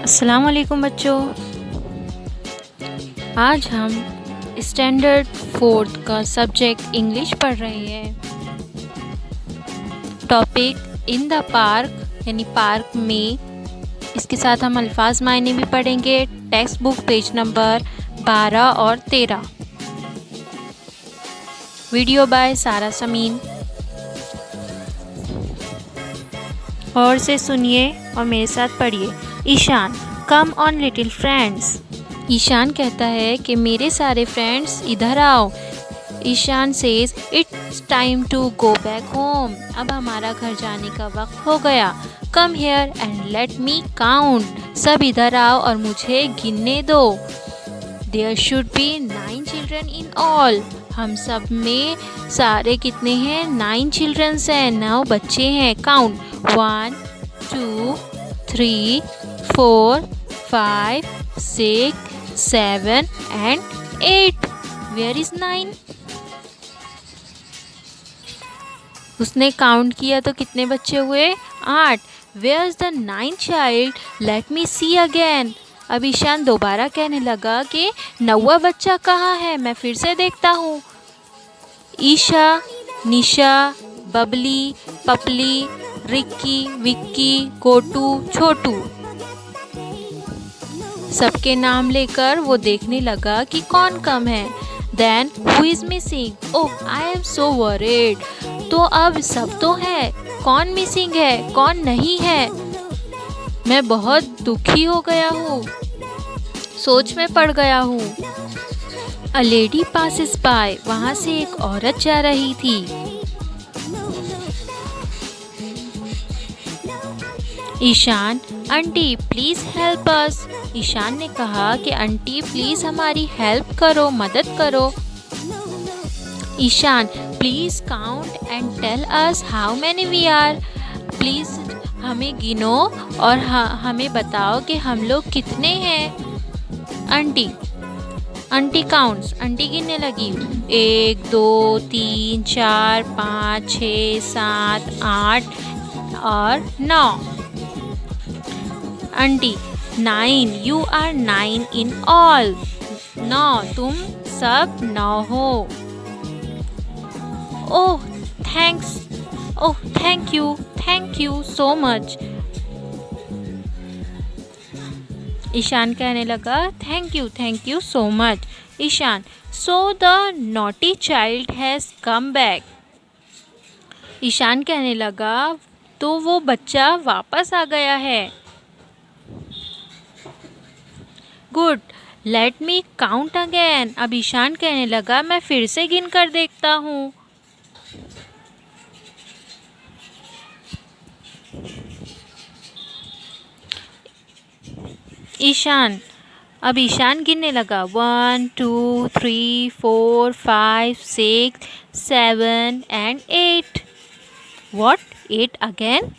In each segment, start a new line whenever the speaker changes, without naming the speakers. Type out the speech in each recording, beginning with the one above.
अस्सलाम वालेकुम बच्चों। आज हम स्टैंडर्ड 4th का सब्जेक्ट इंग्लिश पढ़ रहे हैं। टॉपिक इन द पार्क यानी पार्क में। इसके साथ हम अल्फाज मायने भी पढ़ेंगे। टेक्स्ट बुक पेज नंबर 12 और 13। वीडियो बाय सारा समीन। और से सुनिए और मेरे साथ पढ़िए। Ishaan, come on little friends. Ishaan कहता है कि मेरे सारे फ्रेंड्स इधर आओ। Ishaan says it's time to go back home. अब हमारा घर जाने का वक्त हो गया। Come here and let me count. सब इधर आओ और मुझे गिनने दो। There should be 9 children in all. हम सब में सारे कितने हैं? 9 चिल्ड्रंस हैं, 9 बच्चे हैं। Count 1 2 3 4 5 6 7 and 8. Where is 9? उसने काउंट किया तो कितने बच्चे हुए? 8. Where is the 9th child? Let me see again. अब ईशान दोबारा कहने लगा कि 9वां बच्चा कहाँ है, मैं फिर से देखता हूँ। ईशा, निशा, बबली, पपली, रिक्की, विक्की, गोटू, छोटू, सबके नाम लेकर वो देखने लगा कि कौन कम है। Then who is missing? Oh, I am so worried. तो अब सब तो है, कौन मिसिंग है, कौन नहीं है? मैं बहुत दुखी हो गया हूँ, सोच में पड़ गया हूँ। A lady passes by. वहाँ से एक औरत जा रही थी। Ishaan, aunty please help us. Ishaan ने कहा कि आंटी प्लीज हमारी हेल्प करो, मदद करो। Ishaan, please count and tell us how many we are. Please हमें गिनो और हमें बताओ कि हम लोग कितने हैं। Aunty counts. आंटी गिनने लगी। 1 2 3 4 5 6 7 8 और 9। Aunty 9. You are 9 in all. 9. तुम सब 9 हो। Oh thanks. Oh thank you so much. Ishaan कहने लगा thank you so much. Ishaan, so the naughty child has come back. Ishaan कहने लगा तो वो बच्चा वापस आ गया है। Good, let me count again. अब ईशान कहने लगा मैं फिर से गिन कर देखता हूँ। अब ईशान गिनने लगा। 1 2 3 4 5 6 7 एंड 8। What? 8 अगेन?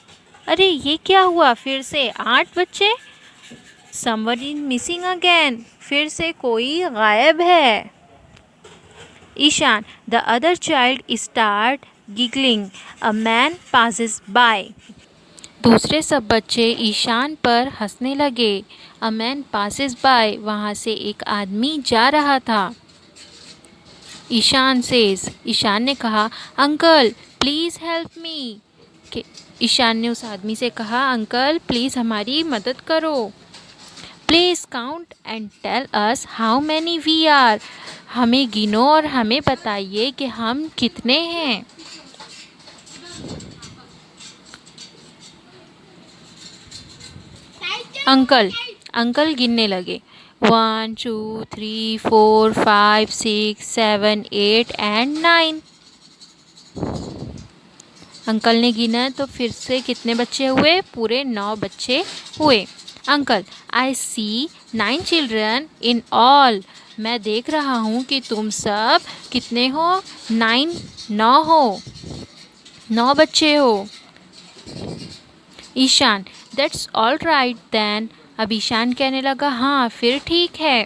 अरे ये क्या हुआ? फिर से 8 बच्चे। Somebody is missing again. फिर से कोई गायब है। Ishan, the other child start giggling. A man passes by. दूसरे सब बच्चे ईशान पर हंसने लगे। A man passes by. वहाँ से एक आदमी जा रहा था। ईशान ने कहा uncle please help me. Ishaan ने उस आदमी से कहा अंकल प्लीज़ हमारी मदद करो। Please count and tell us how many we are. हमें गिनो और हमें बताइए कि हम कितने हैं। अंकल गिनने लगे। 1 2 3 4 5 6 7 8 एंड 9। अंकल ने गिना तो फिर से कितने बच्चे हुए? पूरे 9 बच्चे हुए। Uncle, I see 9 children in all. मैं देख रहा हूँ कि तुम सब कितने हो? 9 हो, 9 बच्चे हो। Ishaan, that's all right then. अब ईशान कहने लगा हाँ फिर ठीक है।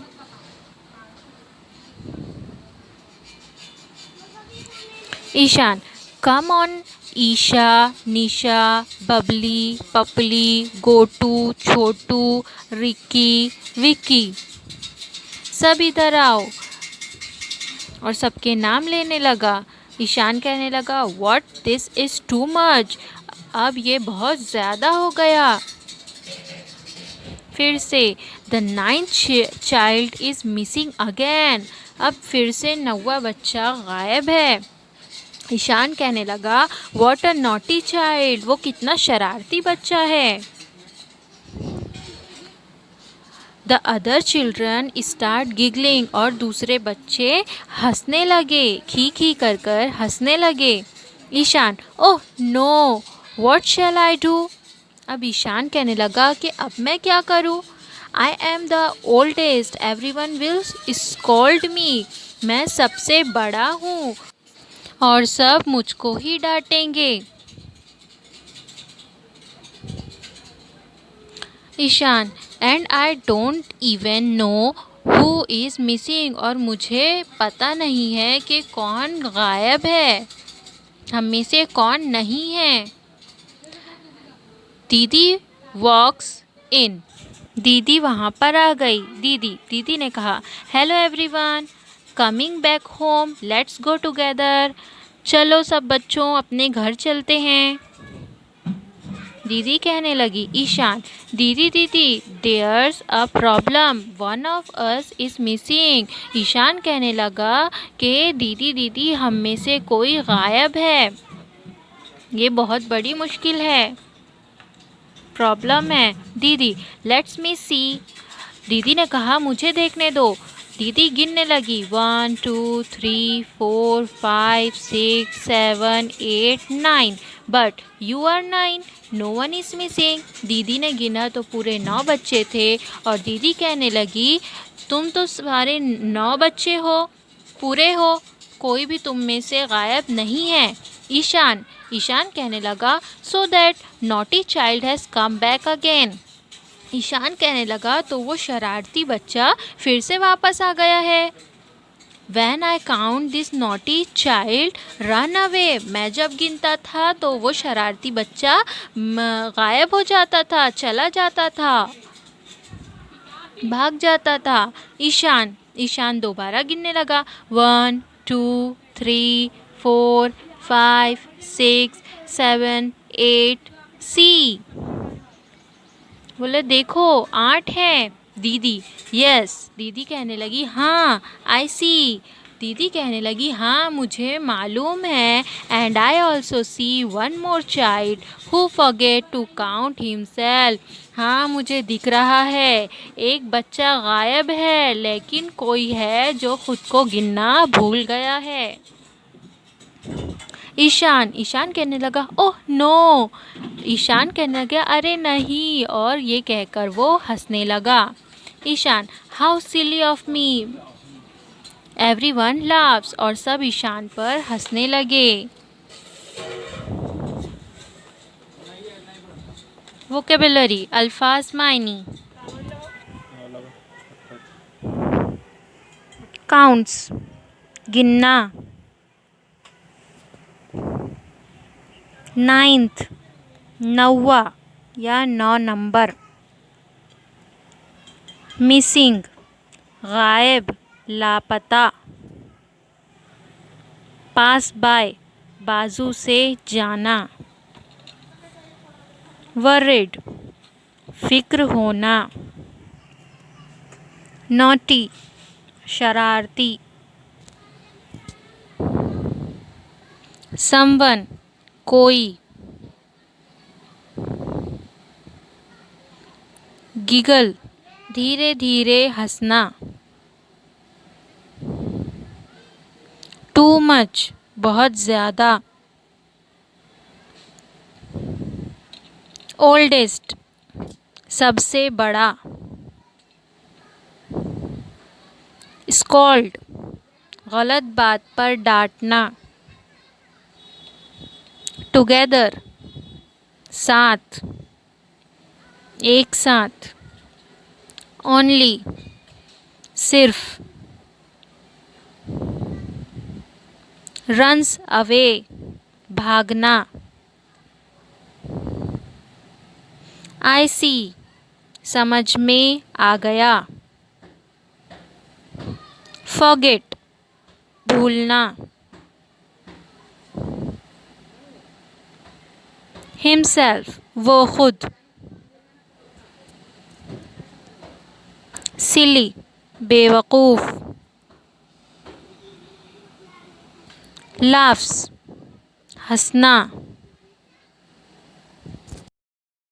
ईशान, कम ऑन ईशा, निशा, बबली, पपली, गोटू, छोटू, रिक्की, विक्की, सब इधर आओ। और सबके नाम लेने लगा। ईशान कहने लगा what, this is too much, अब ये बहुत ज़्यादा हो गया। फिर से the 9th child is missing again, अब फिर से 9वां बच्चा गायब है। ईशान कहने लगा व्हाट अ नॉटी चाइल्ड, वो कितना शरारती बच्चा है। The other children start giggling, और दूसरे बच्चे हंसने लगे, खी खी कर कर हंसने लगे। Ishaan oh no, what shall I do, अब ईशान कहने लगा कि अब मैं क्या करूं। I am the oldest, everyone will scold me, मैं सबसे बड़ा हूँ और सब मुझको ही डांटेंगे। Ishaan and I don't even know who is missing, और मुझे पता नहीं है कि कौन गायब है, हम में से कौन नहीं है। दीदी वॉक्स इन, दीदी वहाँ पर आ गई। दीदी ने कहा hello everyone, coming back home, let's go together, चलो सब बच्चों अपने घर चलते हैं। दीदी कहने लगी ईशान दीदी there's a problem, one of us is missing, Ishaan कहने लगा कि दीदी हम में से कोई गायब है, ये बहुत बड़ी मुश्किल है, प्रॉब्लम है। दीदी लेट्स मी सी, दीदी ने कहा मुझे देखने दो। दीदी गिनने लगी 1 2 3 4 5 6 7 8 9, but you are 9, no one is missing. दीदी ने गिना तो पूरे 9 बच्चे थे, और दीदी कहने लगी तुम तो सारे 9 बच्चे हो, पूरे हो, कोई भी तुम में से गायब नहीं है। ईशान कहने लगा so that naughty child has come back again, Ishaan कहने लगा तो वो शरारती बच्चा फिर से वापस आ गया है। When I count this naughty child run away, मैं जब गिनता था तो वो शरारती बच्चा गायब हो जाता था, चला जाता था, भाग जाता था। ईशान दोबारा गिनने लगा 1 2 3 4 5 6 7 8, सी, बोले देखो 8 है। दीदी कहने लगी हाँ आई सी, दीदी कहने लगी हाँ मुझे मालूम है। And I also see one more child who forget to count himself, हाँ मुझे दिख रहा है एक बच्चा गायब है, लेकिन कोई है जो खुद को गिनना भूल गया है। ईशान कहने लगा ओह नो, ईशान कहने लगा अरे नहीं, और ये कहकर वो हंसने लगा। Ishaan how silly of me, everyone laughs, और सब ईशान पर हंसने लगे। वोकेबुलरी अल्फाज मायनी, काउंट्स गिनना, 9th 9वां या 9 नंबर, मिसिंग गायब लापता, पास बाय बाजू से जाना, वर्रिड फिक्र होना, नॉटी शरारती, समवन कोई, गिगल धीरे धीरे हंसना, टू मच बहुत ज़्यादा, ओल्डेस्ट सबसे बड़ा, स्कॉल्ड गलत बात पर डांटना, टुगेदर साथ, एक साथ, ओनली सिर्फ, रन्स अवे भागना, आई सी समझ में आ गया। फॉरगेट भूलना। हिमसेल्फ वो खुद। सिली बेवकूफ़। लाफ्स हंसना।